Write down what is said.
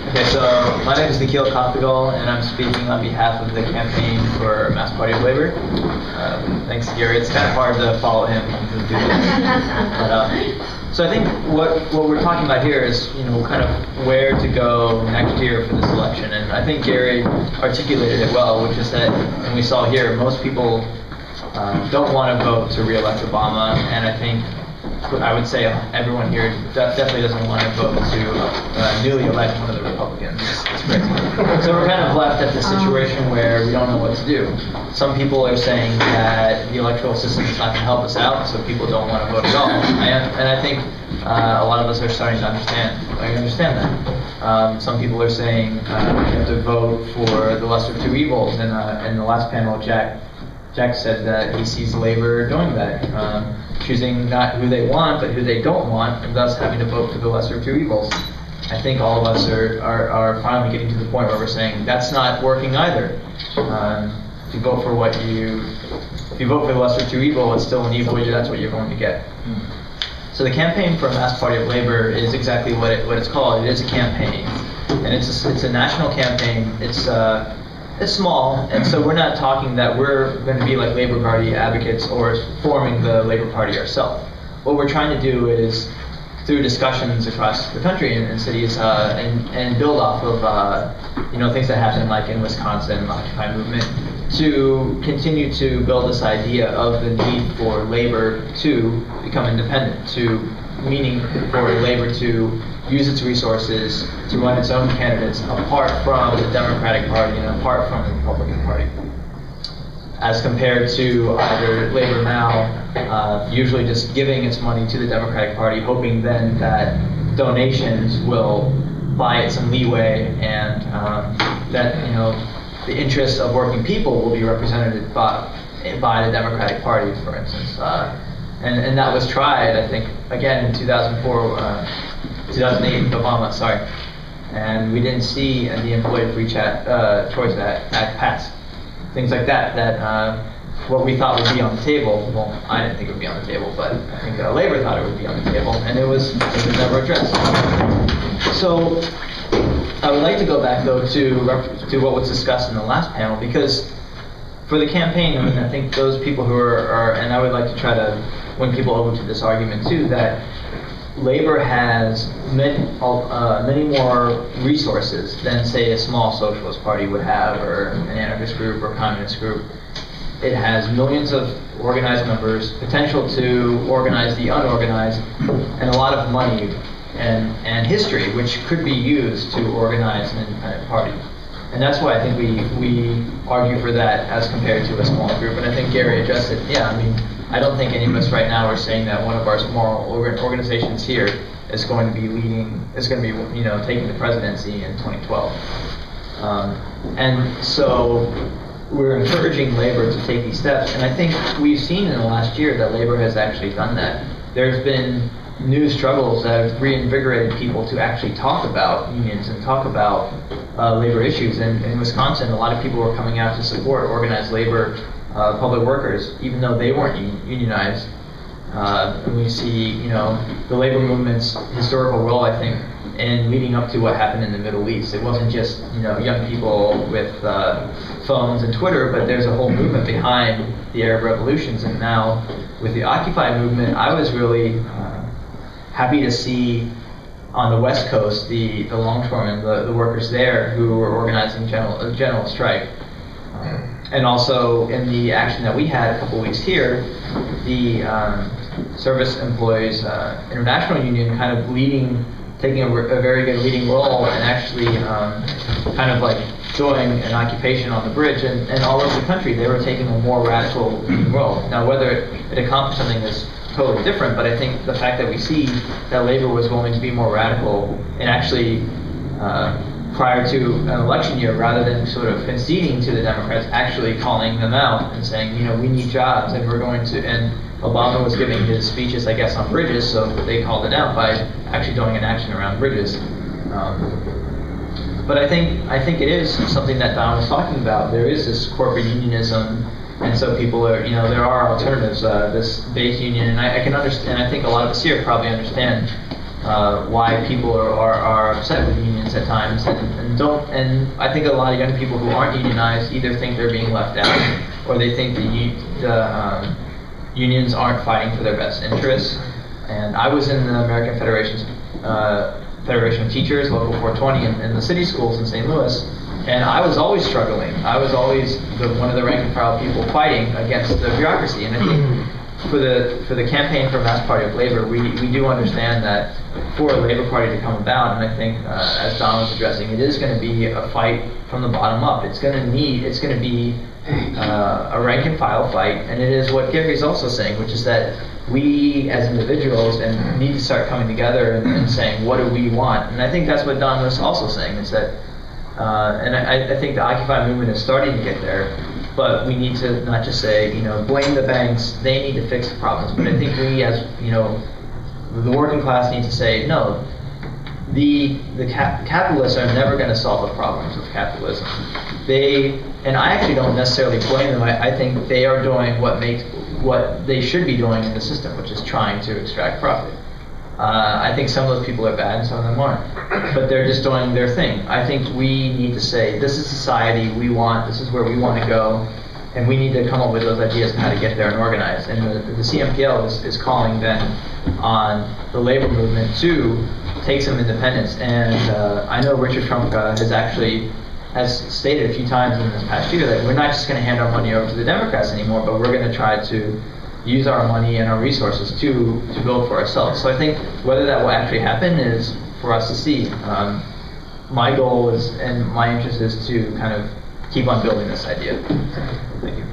Okay, so my name is Nikhil Kothegal, and I'm speaking on behalf of the Campaign for Mass Party of Labor. Thanks, Gary. It's kind of hard to follow him to do this. So I think what we're talking about here is, kind of where to go next year for this election. And I think Gary articulated it well, which is that, and we saw here, most people don't want to vote to re-elect Obama, and I would say everyone here definitely doesn't want to vote to newly elect one of the Republicans. It's crazy. So we're kind of left at this situation where we don't know what to do. Some people are saying that the electoral system is not going to help us out, so people don't want to vote at all. And I think a lot of us are starting to understand that. Some people are saying we have to vote for the lesser of two evils. In the last panel, Jack said that he sees labor doing that. Choosing not who they want, but who they don't want, and thus having to vote for the lesser of two evils. I think all of us are finally getting to the point where we're saying that's not working either. If you vote for the lesser of two evil, it's still an evil. That's what you're going to get. So the Campaign for a Mass Party of Labor is exactly what it's called. It is a campaign, and it's a national campaign. It's small, and so we're not talking that we're going to be like Labor Party advocates or forming the Labor Party ourselves. What we're trying to do is, through discussions across the country and cities, and build off of things that happen like in Wisconsin, the Occupy movement, to continue to build this idea of the need for labor to become independent, meaning for labor to use its resources to run its own candidates apart from the Democratic Party and apart from the Republican Party. As compared to either Labor now usually just giving its money to the Democratic Party, hoping then that donations will buy it some leeway and that the interests of working people will be represented by the Democratic Party, for instance. And that was tried, I think, again in 2008 with Obama, and we didn't see the Employee Free Choice Act passed. Things like that what we thought would be on the table, well, I didn't think it would be on the table, but I think Labor thought it would be on the table, and it was never addressed. So I would like to go back, though, to what was discussed in the last panel, because for the campaign, I think those people who are, and I would like to try to win people over to this argument too, that Labor has many more resources than, say, a small socialist party would have, or an anarchist group or communist group. It has millions of organized members, potential to organize the unorganized, and a lot of money and history, which could be used to organize an independent party. And that's why I think we argue for that as compared to a smaller group. And I think Gary addressed it. Yeah, I don't think any of us right now are saying that one of our small organizations here is going to be taking the presidency in 2012. And so we're encouraging Labor to take these steps. And I think we've seen in the last year that Labor has actually done that. There's been new struggles that have reinvigorated people to actually talk about unions and talk about labor issues. In Wisconsin, a lot of people were coming out to support organized labor public workers, even though they weren't unionized. And we see, the labor movement's historical role, I think, in leading up to what happened in the Middle East. It wasn't just, young people with phones and Twitter, but there's a whole movement behind the Arab revolutions. And now, with the Occupy movement, I was really happy to see on the West Coast the longshoremen, the workers there who were organizing a general strike. And also in the action that we had a couple weeks here, the Service Employees International Union kind of taking a very good leading role and actually kind of like doing an occupation on the bridge, and all over the country they were taking a more radical leading role. Now whether it accomplished something is totally different, but I think the fact that we see that Labor was willing to be more radical and actually prior to an election year, rather than sort of conceding to the Democrats, actually calling them out and saying, we need jobs, and we're going to, and Obama was giving his speeches, I guess, on bridges, so they called it out by actually doing an action around bridges. But I think it is something that Don was talking about. There is this corporate unionism, and so people are, there are alternatives. This base union, and I can understand. I think a lot of us here probably understand why people are upset with unions at times, and I think a lot of young people who aren't unionized either think they're being left out, or they think the unions aren't fighting for their best interests. And I was in the American Federation of Teachers, Local 420, in the city schools in St. Louis, and I was always struggling. I was always one of the rank and file people fighting against the bureaucracy. And I think for the campaign for Mass Party of Labor, we do understand that for a Labor Party to come about, and I think as Don was addressing, it is going to be a fight from the bottom up. It's going to be a rank and file fight, and it is what Gary's also saying, which is that we as individuals and need to start coming together and saying, what do we want? And I think that's what Don was also saying, is that, and I think the Occupy movement is starting to get there, but we need to not just say, blame the banks, they need to fix the problems, but I think we as, the working class need to say, no, the capitalists are never going to solve the problems of capitalism. And I actually don't necessarily blame them. I think they are doing what they should be doing in the system, which is trying to extract profit. I think some of those people are bad and some of them aren't, but they're just doing their thing. I think we need to say, this is society we want, this is where we want to go, and we need to come up with those ideas on how to get there and organize. And the CMPL is calling then on the labor movement to take some independence. And I know Richard Trumka has stated a few times in this past year that we're not just going to hand our money over to the Democrats anymore, but we're going to try to use our money and our resources to build for ourselves. So I think whether that will actually happen is for us to see. My goal is, and my interest is to kind of keep on building this idea. Thank you.